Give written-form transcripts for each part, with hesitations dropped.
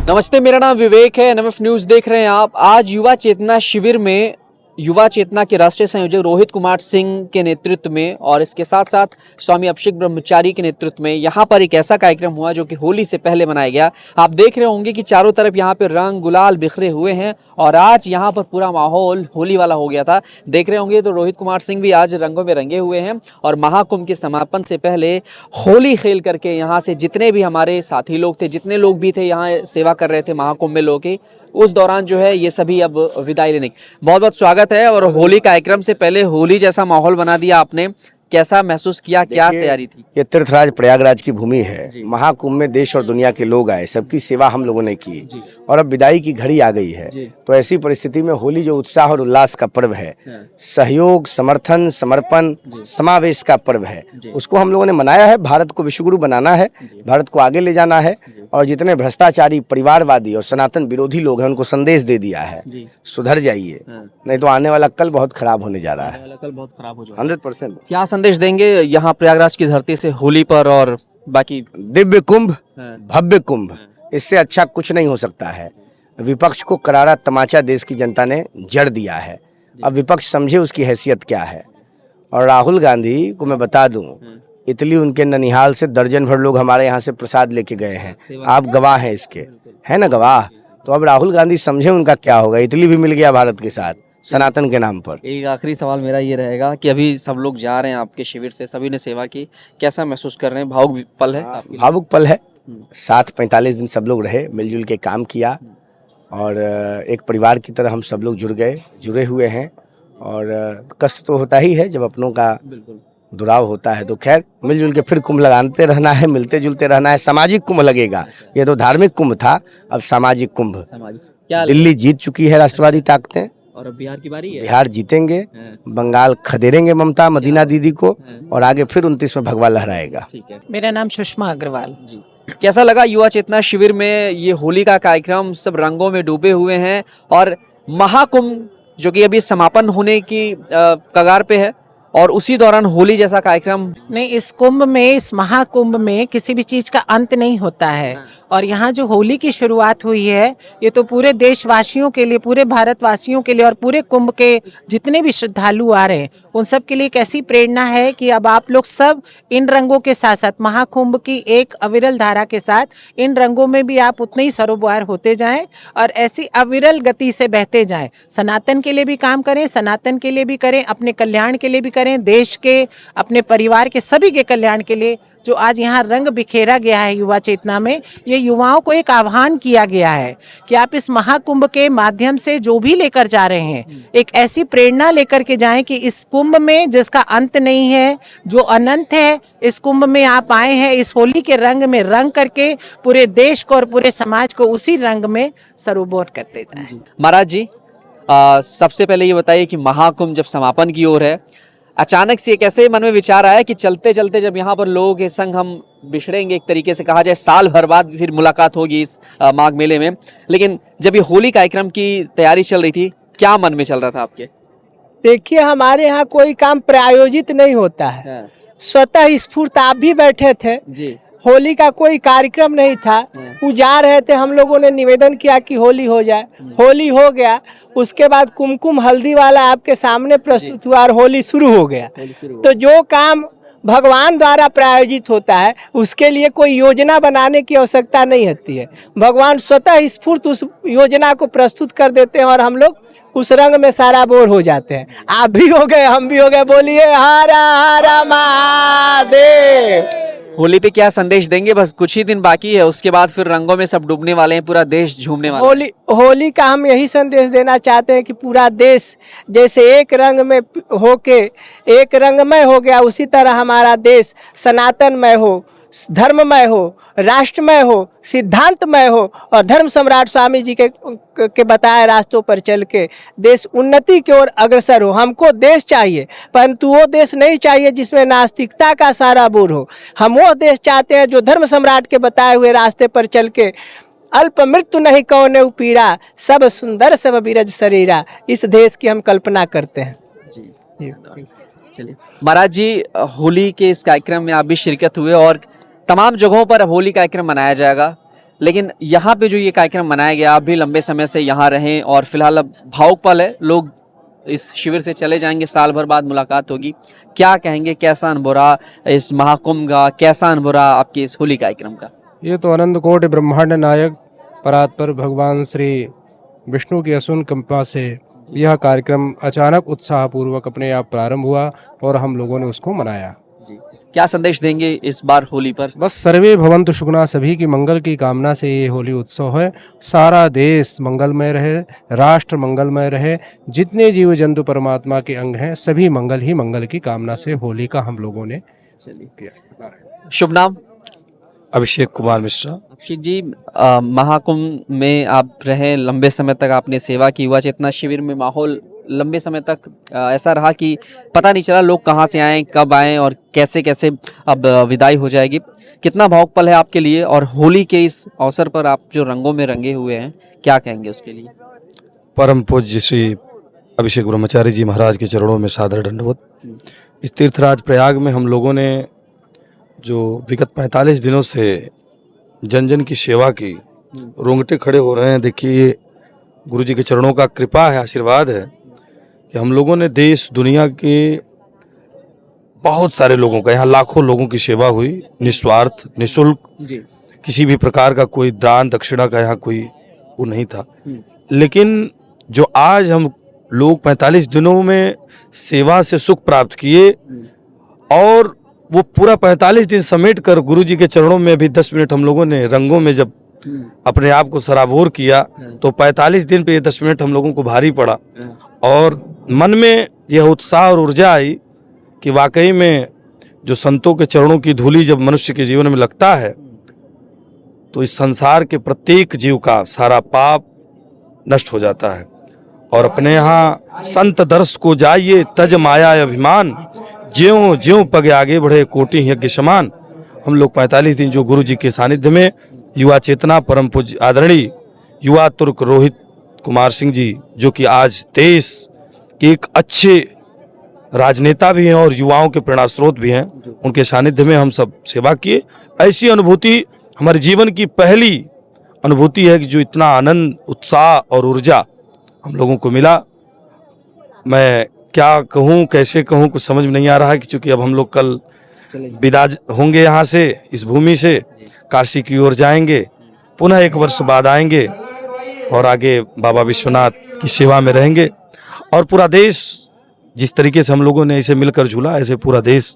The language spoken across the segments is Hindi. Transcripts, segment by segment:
नमस्ते, मेरा नाम विवेक है। एनएमएफ न्यूज देख रहे हैं आप। आज युवा चेतना शिविर में युवा चेतना के राष्ट्रीय संयोजक रोहित कुमार सिंह के नेतृत्व में और इसके साथ साथ स्वामी अभिषेक ब्रह्मचारी के नेतृत्व में यहाँ पर एक ऐसा कार्यक्रम हुआ जो कि होली से पहले मनाया गया। आप देख रहे होंगे कि चारों तरफ यहाँ पे रंग गुलाल बिखरे हुए हैं और आज यहाँ पर पूरा माहौल होली वाला हो गया था। देख रहे होंगे तो रोहित कुमार सिंह भी आज रंगों में रंगे हुए हैं और महाकुंभ के समापन से पहले होली खेल करके यहाँ से जितने भी हमारे साथी लोग थे, जितने लोग भी थे यहाँ सेवा कर रहे थे महाकुंभ में लोगों की, उस दौरान जो है ये सभी अब विदाई लेने। बहुत बहुत स्वागत है। और होली कार्यक्रम से पहले होली जैसा माहौल बना दिया आपने, कैसा महसूस किया, क्या तैयारी थी? ये तीर्थराज प्रयागराज की भूमि है। महाकुंभ में देश और दुनिया के लोग आए, सबकी सेवा हम लोगों ने की और अब विदाई की घड़ी आ गई है। तो ऐसी परिस्थिति में होली जो उत्साह और उल्लास का पर्व है, सहयोग, समर्थन, समर्पण, समावेश का पर्व है, उसको हम लोगों ने मनाया है। भारत को विश्वगुरु बनाना है, भारत को आगे ले जाना है और जितने भ्रष्टाचारी, परिवारवादी और सनातन विरोधी लोग हैं उनको संदेश दे दिया है, सुधर जाइए, नहीं तो आने वाला कल बहुत खराब होने जा रहा है। कल बहुत खराब हो जाएगा 100%। क्या संदेश देंगे यहाँ प्रयागराज की धरती से होली पर और बाकी? दिव्य कुंभ, भव्य कुंभ, इससे अच्छा कुछ नहीं हो सकता है। विपक्ष को करारा तमाचा देश की जनता ने जड़ दिया है। अब विपक्ष समझे उसकी हैसियत क्या है। और राहुल गांधी को मैं बता दूं, इटली उनके ननिहाल से दर्जन भर लोग हमारे यहाँ से प्रसाद लेके गए हैं। आप गवाह हैं इसके, है ना गवाह। तो अब राहुल गांधी समझे उनका क्या होगा। इटली भी मिल गया भारत के साथ सनातन के नाम पर। एक आखिरी सवाल मेरा ये रहेगा कि अभी सब लोग जा रहे हैं आपके शिविर से, सभी ने सेवा की, कैसा महसूस कर रहे हैं? भावुक पल है? भावुक पल है। साथ 45 दिन सब लोग रहे, मिलजुल के काम किया और एक परिवार की तरह हम सब लोग जुड़े हुए हैं। और कष्ट तो होता ही है जब अपनों का दुराव होता है, तो खैर मिलजुल के फिर कुंभ लगाते रहना है, मिलते जुलते रहना है। सामाजिक कुंभ लगेगा, ये तो धार्मिक कुंभ था, अब सामाजिक कुंभ। दिल्ली जीत चुकी है राष्ट्रवादी ताकतें और अब बिहार की बारी है। बिहार जीतेंगे, बंगाल खदेड़ेंगे ममता मदीना दीदी को और आगे फिर 29 में भगवा लहराएगा। ठीक है। मेरा नाम सुषमा अग्रवाल जी। कैसा लगा युवा चेतना शिविर में ये होली का कार्यक्रम? सब रंगों में डूबे हुए हैं और महाकुंभ जो कि अभी समापन होने की कगार पे है और उसी दौरान होली जैसा कार्यक्रम। नहीं, इस कुंभ में, इस महाकुंभ में किसी भी चीज का अंत नहीं होता है। और यहाँ जो होली की शुरुआत हुई है, ये तो पूरे देशवासियों के लिए, पूरे भारतवासियों के लिए और पूरे कुंभ के जितने भी श्रद्धालु आ रहे हैं उन सब के लिए एक ऐसी प्रेरणा है कि अब आप लोग सब इन रंगों के साथ साथ महाकुंभ की एक अविरल धारा के साथ इन रंगों में भी आप उतने ही सरोबार होते जाएं और ऐसी अविरल गति से बहते जाएं। सनातन के लिए भी काम करें, सनातन के लिए भी करें, अपने कल्याण के लिए भी करें, देश के, अपने परिवार के, सभी के कल्याण के लिए। जो आज यहाँ रंग बिखेरा गया है युवा चेतना में, ये युवाओं को एक आह्वान किया गया है कि आप इस महाकुंभ के माध्यम से जो भी लेकर जा रहे हैं, एक ऐसी प्रेरणा लेकर के जाएं कि इस कुंभ में जिसका अंत नहीं है, जो अनंत है, इस कुंभ में आप आए हैं इस होली के रंग में रंग करके पूरे देश को और पूरे समाज को उसी रंग में सरोबोर करते जाएं। महाराज जी, सबसे पहले ये बताइए कि महाकुंभ जब समापन की ओर है, अचानक से कैसे मन में विचार आया कि चलते चलते जब यहाँ पर लोगों के संग हम बिछड़ेंगे, एक तरीके से कहा जाए साल भर बाद फिर मुलाकात होगी इस माघ मेले में, लेकिन जब ये होली कार्यक्रम की तैयारी चल रही थी, क्या मन में चल रहा था आपके? देखिए, हमारे यहाँ कोई काम प्रायोजित नहीं होता है, स्वतः स्फूर्त। आप भी बैठे थे जी। होली का कोई कार्यक्रम नहीं था, वो जा रहे थे, हम लोगों ने निवेदन किया कि होली हो जाए, होली हो गया। उसके बाद कुमकुम हल्दी वाला आपके सामने प्रस्तुत हुआ और होली शुरू हो गया। तो जो काम भगवान द्वारा प्रायोजित होता है उसके लिए कोई योजना बनाने की आवश्यकता नहीं होती है। भगवान स्वतः स्फूर्त उस योजना को प्रस्तुत कर देते हैं और हम लोग उस रंग में सराबोर हो जाते हैं। आप भी हो गए, हम भी हो गए। बोलिए हर हर महादेव। होली पे क्या संदेश देंगे? बस कुछ ही दिन बाकी है, उसके बाद फिर रंगों में सब डूबने वाले हैं, पूरा देश झूमने वाला है। होली का हम यही संदेश देना चाहते हैं कि पूरा देश जैसे एक रंग में होके एक रंगमय हो गया, उसी तरह हमारा देश सनातनमय हो, धर्ममय हो, राष्ट्रमय हो, सिद्धांतमय हो और धर्म सम्राट स्वामी जी के बताए रास्तों पर चल के देश उन्नति की ओर अग्रसर हो। हमको देश चाहिए, परंतु वो देश नहीं चाहिए जिसमें नास्तिकता का सारा बोर हो। हम वो देश चाहते हैं जो धर्म सम्राट के बताए हुए रास्ते पर चल के अल्प मृत्यु नहीं कौने उपीरा, सब सुंदर सब बीरज शरीरा, इस देश की हम कल्पना करते हैं जी। चलिए महाराज जी, होली के इस कार्यक्रम में आप भी शिरकत हुए और तमाम जगहों पर अब होली कार्यक्रम मनाया जाएगा। लेकिन यहाँ पे जो ये कार्यक्रम मनाया गया, आप भी लंबे समय से यहाँ रहें और फिलहाल अब भावुक पल है, लोग इस शिविर से चले जाएंगे, साल भर बाद मुलाकात होगी, क्या कहेंगे, कैसा अनुभव रहा इस महाकुंभ का, कैसा अनुभव रहा आपके इस होली कार्यक्रम का? ये तो अनंत कोटि ब्रह्मांड नायक परात्पर भगवान श्री विष्णु की असुन कृपा से यह कार्यक्रम अचानक उत्साहपूर्वक अपने आप प्रारंभ हुआ और हम लोगों ने उसको मनाया। जी, क्या संदेश देंगे इस बार होली पर? बस सर्वे भवन्तु सुखना, सभी की मंगल की कामना से ये होली उत्सव है। सारा देश मंगलमय रहे, राष्ट्र मंगलमय रहे, जितने जीव जंतु परमात्मा के अंग हैं सभी मंगल ही मंगल की कामना से होली का हम लोगों ने किया। शुभ नाम? अभिषेक कुमार मिश्रा। अभिषेक जी, महाकुंभ में आप रहे, लंबे समय तक आपने सेवा की, युवा चेतना शिविर में माहौल लंबे समय तक ऐसा रहा कि पता नहीं चला लोग कहाँ से आए, कब आए और कैसे कैसे अब विदाई हो जाएगी। कितना भावुक पल है आपके लिए, और होली के इस अवसर पर आप जो रंगों में रंगे हुए हैं, क्या कहेंगे उसके लिए? परम पूज्य श्री अभिषेक ब्रह्मचारी जी महाराज के चरणों में सादर दंडवत। इस तीर्थराज प्रयाग में हम लोगों ने जो विगत 45 दिनों से जन जन की सेवा की, रोंगटे खड़े हो रहे हैं। देखिए, गुरु जी के चरणों का कृपा है, आशीर्वाद है कि हम लोगों ने देश दुनिया के बहुत सारे लोगों का, यहाँ लाखों लोगों की सेवा हुई, निस्वार्थ, निःशुल्क, किसी भी प्रकार का कोई दान दक्षिणा का यहाँ कोई वो नहीं था। लेकिन जो आज हम लोग 45 दिनों में सेवा से सुख प्राप्त किए, और वो पूरा 45 दिन समेट कर गुरु जी के चरणों में भी 10 मिनट हम लोगों ने रंगों में जब अपने आप को सराबोर किया, तो 45 दिन पे ये 10 मिनट हम लोगों को भारी पड़ा, और मन में यह उत्साह और ऊर्जा आई कि वाकई में जो संतों के चरणों की धूली जब मनुष्य के जीवन में लगता है, तो इस संसार के प्रत्येक जीव का सारा पाप नष्ट हो जाता है। और अपने यहाँ संत दर्श को जाइए, तज माया अभिमान, ज्यों ज्यों पग आगे बढ़े कोटि यज्ञ समान। हम लोग 45 दिन जो गुरु जी के सानिध्य में युवा चेतना परम पूज्य आदरणीय युवा तुर्क रोहित कुमार सिंह जी, जो कि आज देश के एक अच्छे राजनेता भी हैं और युवाओं के प्रेरणा स्रोत भी हैं, उनके सानिध्य में हम सब सेवा किए। ऐसी अनुभूति हमारे जीवन की पहली अनुभूति है कि जो इतना आनंद, उत्साह और ऊर्जा हम लोगों को मिला। मैं क्या कहूँ, कैसे कहूँ, कुछ समझ में नहीं आ रहा है कि चूँकि अब हम लोग कल विदा होंगे यहाँ से, इस भूमि से काशी की ओर जाएंगे, पुनः 1 वर्ष बाद आएंगे और आगे बाबा विश्वनाथ की सेवा में रहेंगे। और पूरा देश, जिस तरीके से हम लोगों ने ऐसे मिलकर झूला, ऐसे पूरा देश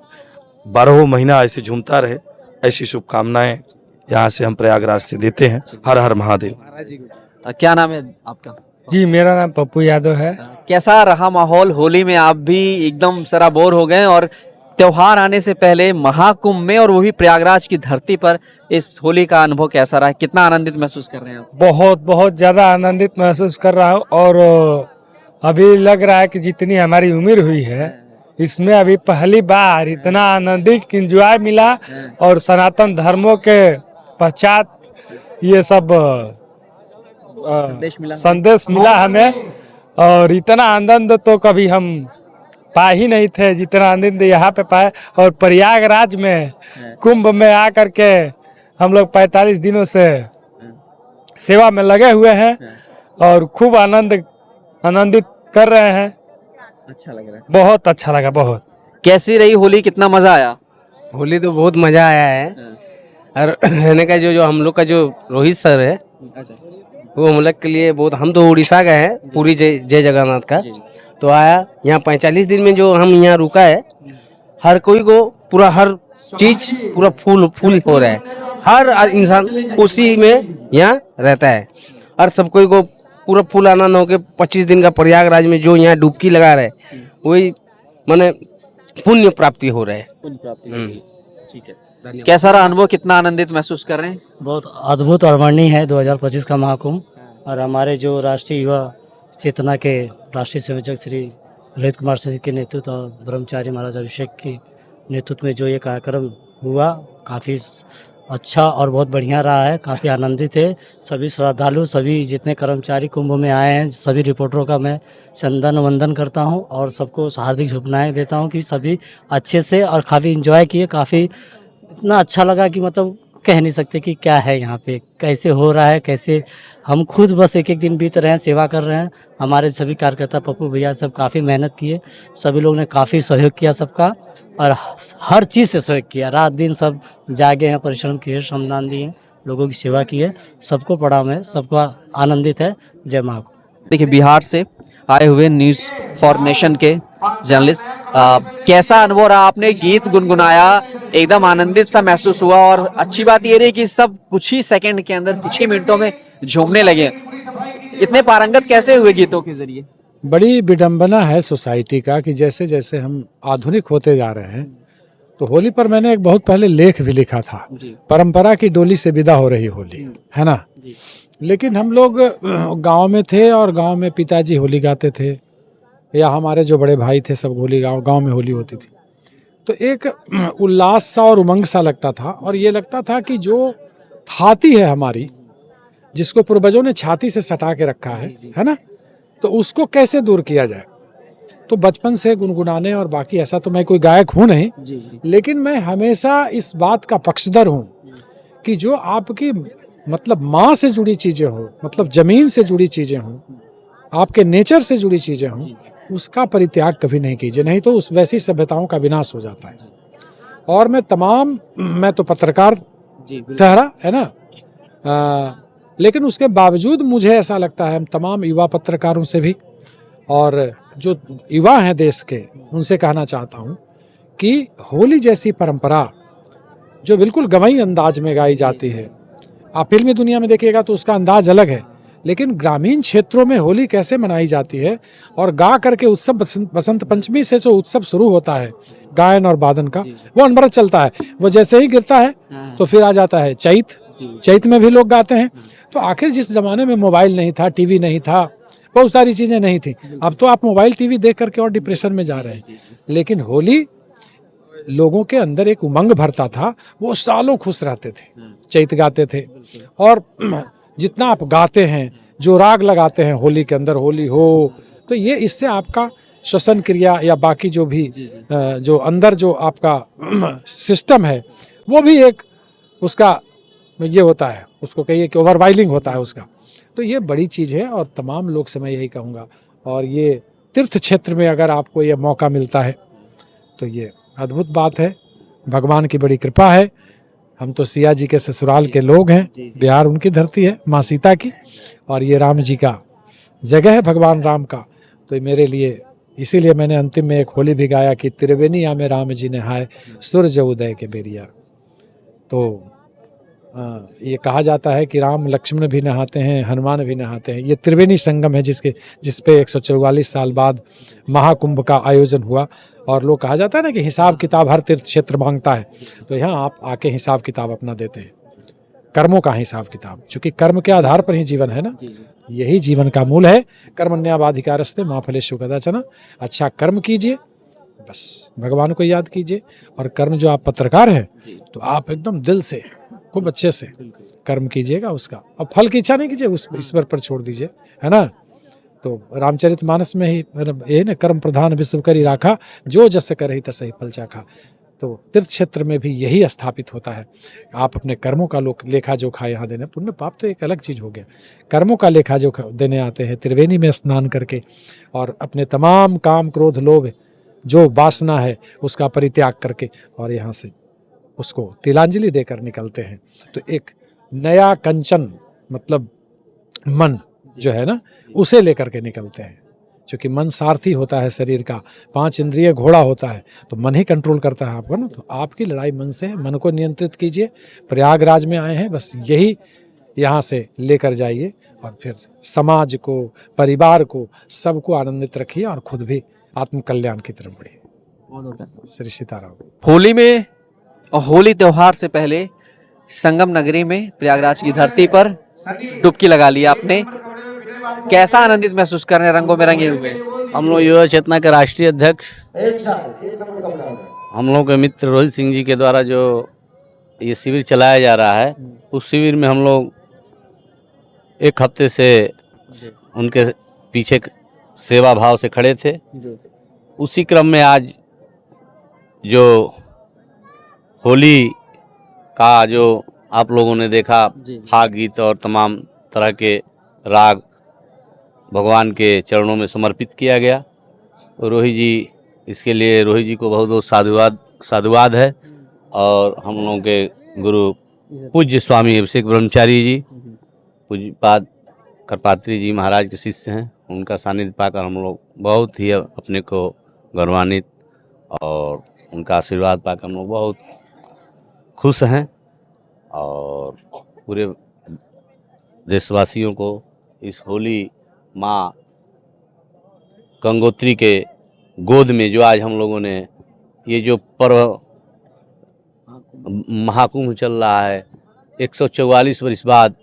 12 महीना ऐसे झूमता रहे, ऐसी शुभकामनाएं यहाँ से हम प्रयागराज से देते हैं। हर हर महादेव। क्या नाम है आपका? जी, मेरा नाम पप्पू यादव है। कैसा रहा माहौल होली में? आप भी एकदम सराबोर हो गए, और त्योहार आने से पहले महाकुंभ में, और वो भी प्रयागराज की धरती पर, इस होली का अनुभव कैसा रहा? कितना आनंदित महसूस कर रहे हैं आप? बहुत बहुत ज़्यादा आनंदित महसूस कर रहा हूँ, और अभी लग रहा है कि जितनी हमारी उम्र हुई है, इसमें अभी पहली बार इतना आनंदित एंजॉय मिला, और सनातन धर्मों के पश्चात ये सब संदेश मिला हमें, और इतना आनंद तो कभी हम पा ही नहीं थे जितना आनंद यहाँ पे पाए। और प्रयागराज में कुंभ में आकर के हम लोग 45 दिनों से सेवा में लगे हुए हैं, और खूब आनंदित कर रहे हैं। अच्छा लग रहा है? बहुत अच्छा लगा, बहुत। कैसी रही होली? कितना मजा आया? होली तो बहुत मजा आया है। और रहने का जो हम लोग का जो रोहित सर है, वो हम लोग के लिए बहुत, हम तो उड़ीसा गए हैं, पूरी जय जगन्नाथ का, तो आया यहाँ 45 दिन में जो हम यहाँ रुका है, हर कोई को पूरा हर चीज पूरा फूल हो रहा है। हर इंसान खुशी में यहाँ रहता है, और सब कोई को पूरा फुल आनंद हो के 25 दिन का प्रयागराज में जो यहाँ डुबकी लगा रहे, वही माने पुण्य प्राप्ति हो रहा है। ठीक है, कैसा रहा अनुभव? कितना आनंदित महसूस कर रहे हैं? बहुत अद्भुत और वर्णनीय है 2025 का महाकुंभ। और हमारे जो राष्ट्रीय युवा चेतना के राष्ट्रीय संयोजक श्री रोहित कुमार सिंह के नेतृत्व और ब्रह्मचारी महाराज अभिषेक के नेतृत्व में जो ये कार्यक्रम हुआ, काफ़ी अच्छा और बहुत बढ़िया रहा है। काफ़ी आनंदित है सभी श्रद्धालु, सभी जितने कर्मचारी कुंभ में आए हैं, सभी रिपोर्टरों का मैं चंदन वंदन करता हूं, और सबको हार्दिक शुभकामनाएं देता हूं कि सभी अच्छे से और काफ़ी एंजॉय किए। काफ़ी इतना अच्छा लगा कि मतलब कह नहीं सकते कि क्या है यहाँ पे, कैसे हो रहा है, कैसे हम खुद बस एक एक दिन बीत रहे हैं, सेवा कर रहे हैं। हमारे सभी कार्यकर्ता पप्पू भैया सब काफ़ी मेहनत किए, सभी लोग ने काफ़ी सहयोग किया सबका, और हर चीज़ से सहयोग किया। रात दिन सब जागे हैं, परिश्रम किए, श्रमदान दिए, लोगों की सेवा की है। सबको प्रणाम है, सबको आनंदित है। जय माँ। देखिए, बिहार से आए हुए न्यूज फॉर नेशन के जर्नलिस्ट, कैसा अनुभव रहा? आपने गीत गुनगुनाया, एकदम आनंदित सा महसूस हुआ, और अच्छी बात ये रही कि सब कुछ ही सेकंड के अंदर, कुछ ही मिनटों में झूमने लगे। इतने पारंगत कैसे हुए गीतों के जरिए? बड़ी विडंबना है सोसाइटी का कि जैसे जैसे हम आधुनिक होते जा रहे हैं, तो होली पर मैंने एक बहुत पहले लेख भी लिखा था, परंपरा की डोली से विदा हो रही होली, है ना। लेकिन हम लोग गांव में थे, और गांव में पिताजी होली गाते थे, या हमारे जो बड़े भाई थे सब होली गांव में होली होती थी, तो एक उल्लास सा और उमंग सा लगता था। और ये लगता था कि जो थाती है हमारी, जिसको पूर्वजों ने छाती से सटा के रखा है ना, तो उसको कैसे दूर किया जाए। तो बचपन से गुनगुनाने, और बाकी ऐसा तो मैं कोई गायक हूँ नहीं, लेकिन मैं हमेशा इस बात का पक्षधर हूँ कि जो आपकी मतलब माँ से जुड़ी चीज़ें हो, मतलब ज़मीन से जुड़ी चीज़ें हों, आपके नेचर से जुड़ी चीज़ें हों, उसका परित्याग कभी नहीं कीजिए, नहीं तो उस वैसी सभ्यताओं का विनाश हो जाता है। और मैं तो पत्रकार ठहरा, है ना, लेकिन उसके बावजूद मुझे ऐसा लगता है, हम तमाम युवा पत्रकारों से भी, और जो युवा हैं देश के, उनसे कहना चाहता हूँ कि होली जैसी परंपरा जो बिल्कुल गंवई अंदाज में गाई जाती है, आप फिल्मी दुनिया में देखिएगा तो उसका अंदाज अलग है, लेकिन ग्रामीण क्षेत्रों में होली कैसे मनाई जाती है, और गा करके उत्सव, बसंत पंचमी से जो उत्सव शुरू होता है गायन और वादन का, वो अनवरत चलता है। वो जैसे ही गिरता है तो फिर आ जाता है चैत में भी लोग गाते हैं। तो आखिर जिस जमाने में मोबाइल नहीं था, टीवी नहीं था, बहुत सारी चीजें नहीं थी, अब तो आप मोबाइल टीवी देख करके और डिप्रेशन में जा रहे हैं। लेकिन होली लोगों के अंदर एक उमंग भरता था, वो सालों खुश रहते थे, चैत गाते थे। और जितना आप गाते हैं, जो राग लगाते हैं होली के अंदर, होली हो, तो ये इससे आपका श्वसन क्रिया या बाकी जो भी जो अंदर जो आपका सिस्टम है, वो भी एक उसका ये होता है, उसको कहिए कि ओवरवाइलिंग होता है उसका। तो ये बड़ी चीज़ है, और तमाम लोग से मैं यही कहूँगा। और ये तीर्थ क्षेत्र में अगर आपको ये मौका मिलता है तो ये अद्भुत बात है, भगवान की बड़ी कृपा है। हम तो सिया जी के ससुराल के लोग हैं, बिहार उनकी धरती है, माँ सीता की, और ये राम जी का जगह है, भगवान राम का। तो मेरे लिए इसीलिए मैंने अंतिम में एक होली भी गाया कि त्रिवेणिया में राम जी नहाए, सूरज उदय के बेरिया। तो ये कहा जाता है कि राम लक्ष्मण भी नहाते हैं, हनुमान भी नहाते हैं। ये त्रिवेणी संगम है जिस पे 144 साल बाद महाकुंभ का आयोजन हुआ। और लोग कहा जाता है ना कि हिसाब किताब हर तीर्थ क्षेत्र मांगता है, तो यहाँ आप आके हिसाब किताब अपना देते हैं, कर्मों का हिसाब किताब, क्योंकि कर्म के आधार पर ही जीवन है ना, यही जीवन का मूल है। कर्मण्येवाधिकारस्ते मा फलेषु कदाचन। अच्छा कर्म कीजिए, बस भगवान को याद कीजिए। और कर्म जो आप पत्रकार हैं, तो आप एकदम दिल से खूब अच्छे से कर्म कीजिएगा उसका, और फल की इच्छा नहीं कीजिए, उस ईश्वर पर छोड़ दीजिए, है ना। तो रामचरितमानस में ही ये ना, कर्म प्रधान विश्व करी राखा, जो जस करहि तसहि फल चाखा। तो तीर्थ क्षेत्र में भी यही स्थापित होता है। आप अपने कर्मों का लेखा जोखा यहाँ देने, पुण्य पाप तो एक अलग चीज़ हो गया, कर्मों का लेखा जोखा देने आते हैं त्रिवेणी में स्नान करके, और अपने तमाम काम क्रोध लोभ जो वासना है उसका परित्याग करके, और यहाँ से उसको तिलांजलि देकर निकलते हैं। तो एक नया कंचन, मतलब मन जो है ना, उसे लेकर के निकलते हैं, क्योंकि मन सारथी होता है शरीर का, 5 इंद्रिय घोड़ा होता है, तो मन ही कंट्रोल करता है आपको ना। तो आपकी लड़ाई मन से है, मन को नियंत्रित कीजिए। प्रयागराज में आए हैं, बस यही यहाँ से लेकर जाइए, और फिर समाज को, परिवार को, सबको आनंदित रखिए, और खुद भी आत्म कल्याण की तरफ बढ़िए। श्री सीताराम। होली में और होली त्योहार से पहले संगम नगरी में, प्रयागराज की धरती पर डुबकी लगा ली आपने, कैसा आनंदित महसूस कर रहे हैं रंगों में रंगे हुए? हम लोग युवा चेतना के राष्ट्रीय अध्यक्ष, हम लोग के मित्र रोहित सिंह जी के द्वारा जो ये शिविर चलाया जा रहा है, उस शिविर में हम लोग एक हफ्ते से उनके पीछे सेवा भाव से खड़े थे। उसी क्रम में आज जो होली का जो आप लोगों ने देखा फाग गीत और तमाम तरह के राग भगवान के चरणों में समर्पित किया गया। रोहित जी, इसके लिए रोहित जी को बहुत बहुत साधुवाद है। और हम लोगों के गुरु पूज्य स्वामी अभिषेक ब्रह्मचारी जी, पूज्यपाद करपात्री जी महाराज के शिष्य हैं, उनका सानिध्य पाकर हम लोग बहुत ही अपने को गौरवान्वित और उनका आशीर्वाद पाकर हम लोग बहुत खुश हैं। और पूरे देशवासियों को इस होली माँ गंगोत्री के गोद में जो आज हम लोगों ने ये जो पर्व महाकुंभ चल रहा है, 144 वर्ष बाद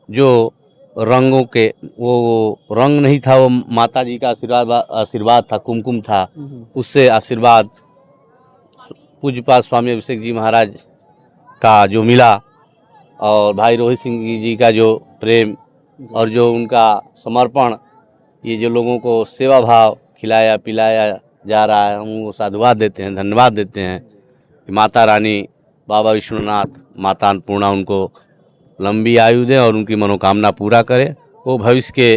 जो रंगों के वो रंग नहीं था, वो माता जी का आशीर्वाद था, कुमकुम था, उससे आशीर्वाद पूज्यपाद स्वामी अभिषेक जी महाराज का जो मिला और भाई रोहित सिंह जी का जो प्रेम और जो उनका समर्पण, ये जो लोगों को सेवा भाव खिलाया पिलाया जा रहा है, हम उनको साधुवाद देते हैं, धन्यवाद देते हैं कि माता रानी, बाबा विष्णुनाथ, माता अन्नपूर्णा उनको लंबी आयु दें और उनकी मनोकामना पूरा करें। वो भविष्य के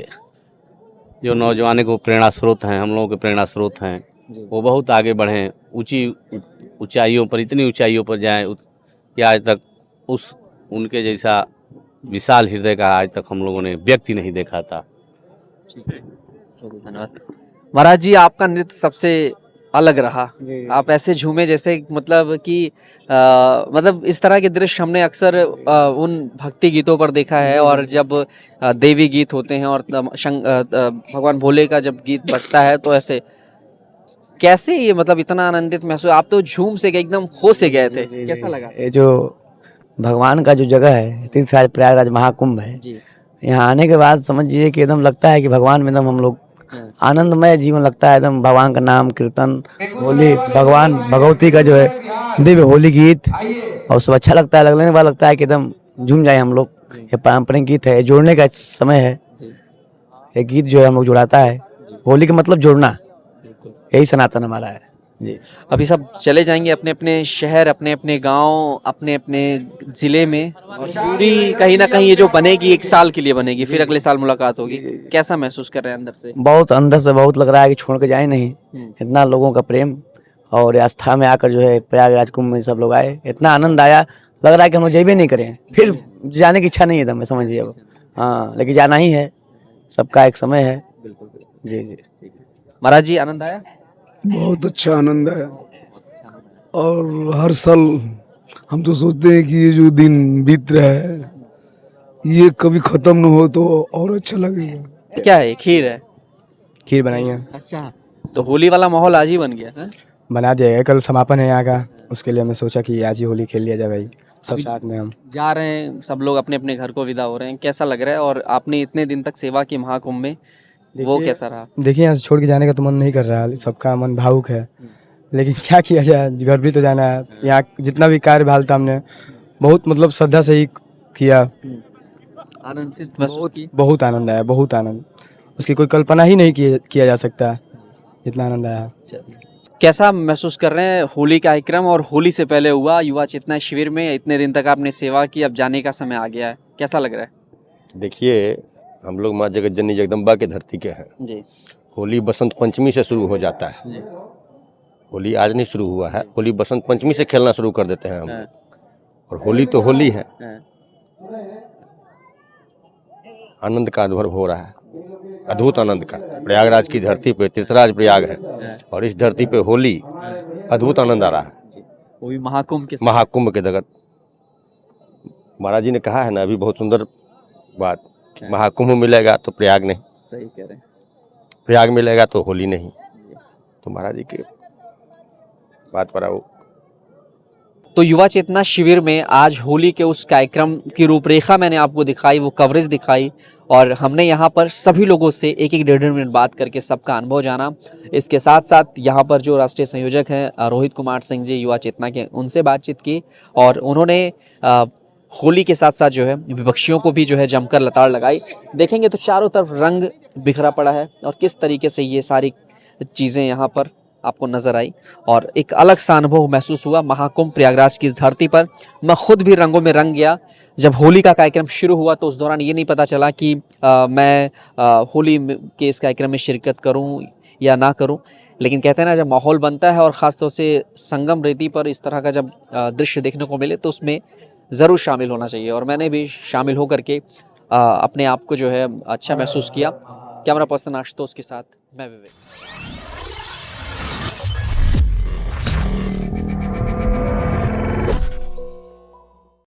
जो नौजवानों को प्रेरणा स्रोत हैं, हम लोगों के प्रेरणा स्रोत हैं, वो बहुत आगे बढ़ें, ऊंची ऊंचाइयों पर, इतनी ऊंचाइयों पर जाएं कि आज तक उस उनके जैसा विशाल हृदय का आज तक हम लोगों ने व्यक्ति नहीं देखा था। धन्यवाद। महाराज जी, आपका नृत्य सबसे अलग रहा। आप ऐसे झूमे जैसे मतलब कि मतलब इस तरह के दृश्य हमने अक्सर उन भक्ति गीतों पर देखा है, और जब देवी गीत होते हैं और भगवान भोले का जब गीत बजता है तो ऐसे कैसे ये मतलब इतना आनंदित महसूस, आप तो झूम से गए, एकदम खो से गए थे, कैसा लगा? ये जो भगवान का जो जगह है, तीर्थराज प्रयागराज महाकुंभ है, यहाँ आने के बाद समझिए कि एकदम लगता है कि भगवान में एकदम हम लोग आनंदमय जीवन लगता है। एकदम भगवान का नाम कीर्तन, होली, भगवान भगवती का जो है दिव्य होली गीत, और सब अच्छा लगता है। लगने के बाद लगता है कि एकदम झूम जाए हम लोग। ये पारंपरिक गीत है, जोड़ने का समय है। ये गीत जो है हम लोग जुड़ाता है। होली का मतलब जोड़ना, यही सनातन हमारा है जी। अभी सब चले जाएंगे अपने अपने शहर, अपने अपने गांव, अपने अपने ज़िले में, और दूरी कहीं ना कहीं ये जो बनेगी 1 साल के लिए बनेगी, फिर अगले साल मुलाकात होगी। कैसा महसूस कर रहे हैं अंदर से? बहुत अंदर से बहुत लग रहा है कि छोड़ के जाए नहीं। इतना लोगों का प्रेम और आस्था में आकर जो है प्रयागराज कुंभ में सब लोग आए, इतना आनंद आया, लग रहा है कि हम लोग जेबे नहीं करें, फिर जाने की इच्छा नहीं है एकदम, समझिए अब। हाँ, लेकिन जाना ही है, सबका एक समय है। जी जी। महाराज जी, आनंद आया? बहुत अच्छा आनंद है। और हर साल हम तो सोचते हैं कि ये जो दिन बीत रहा है ये कभी खत्म न हो तो और अच्छा लगेगा। क्या है? खीर है? खीर बनाई है। अच्छा, तो होली वाला माहौल आज ही बन गया है? बना दिया है, कल समापन है यहाँ का, उसके लिए हमने सोचा कि आज ही होली खेल लिया जाए भाई, सब साथ में। हम जा रहे हैं, सब लोग अपने अपने घर को विदा हो रहे हैं, कैसा लग रहा है? और आपने इतने दिन तक सेवा की महाकुंभ में, वो कैसा रहा? देखिए, यहाँ से छोड़ के जाने का तो मन नहीं कर रहा है, सबका मन भावुक है, लेकिन क्या किया जाए, घर भी तो जाना है। यहाँ जितना भी कार्यभार था हमने बहुत मतलब श्रद्धा से ही किया। आनंदित महसूस की? बहुत आनंद आया, बहुत आनंद, उसकी कोई कल्पना ही नहीं किया जा सकता जितना आनंद आया। कैसा महसूस कर रहे हैं होली का कार्यक्रम? और होली से पहले हुआ युवा चेतना शिविर में, इतने दिन तक आपने सेवा की, अब जाने का समय आ गया है, कैसा लग रहा है? देखिए, हम लोग माँ जगत जननी जगदम्बा के धरती के हैं जी। होली बसंत पंचमी से शुरू हो जाता है जी। होली आज नहीं शुरू हुआ है, होली बसंत पंचमी से खेलना शुरू कर देते हैं हम। और होली तो होली है, आनंद का अनुभव हो रहा है, अद्भुत आनंद का। प्रयागराज की धरती पे, तीर्थराज प्रयाग है, और इस धरती पे होली, अद्भुत आनंद आ रहा है। वो भी महाकुंभ के महाकुंभ के दगत महाराज जी ने कहा है ना, अभी बहुत सुंदर बात, महाकुंभ मिलेगा तो प्रयाग नहीं, सही कह रहे हैं, प्रयाग मिलेगा तो होली नहीं। तो महाराज जी की बात पर आओ। तो युवा चेतना शिविर में आज होली के उस कार्यक्रम की रूपरेखा मैंने आपको दिखाई, वो कवरेज दिखाई, और हमने यहाँ पर सभी लोगों से एक 1.5 मिनट बात करके सबका अनुभव जाना। इसके साथ साथ यहाँ पर जो राष्ट्रीय संयोजक हैं रोहित कुमार सिंह जी युवा चेतना के, उनसे बातचीत की, और उन्होंने होली के साथ साथ जो है विपक्षियों को भी जो है जमकर लताड़ लगाई। देखेंगे तो चारों तरफ रंग बिखरा पड़ा है, और किस तरीके से ये सारी चीज़ें यहाँ पर आपको नजर आई और एक अलग सा अनुभव महसूस हुआ महाकुंभ प्रयागराज की इस धरती पर। मैं खुद भी रंगों में रंग गया। जब होली का कार्यक्रम शुरू हुआ तो उस दौरान ये नहीं पता चला कि मैं होली के इस कार्यक्रम में शिरकत करूं या ना करूं, लेकिन कहते हैं ना, जब माहौल बनता है और ख़ास तौर से संगम रेती पर इस तरह का जब दृश्य देखने को मिले तो उसमें ज़रूर शामिल होना चाहिए। और मैंने भी शामिल होकर के अपने आप को जो है अच्छा महसूस किया। कैमरा पर्सन आशुतोष के साथ मैं विवेक।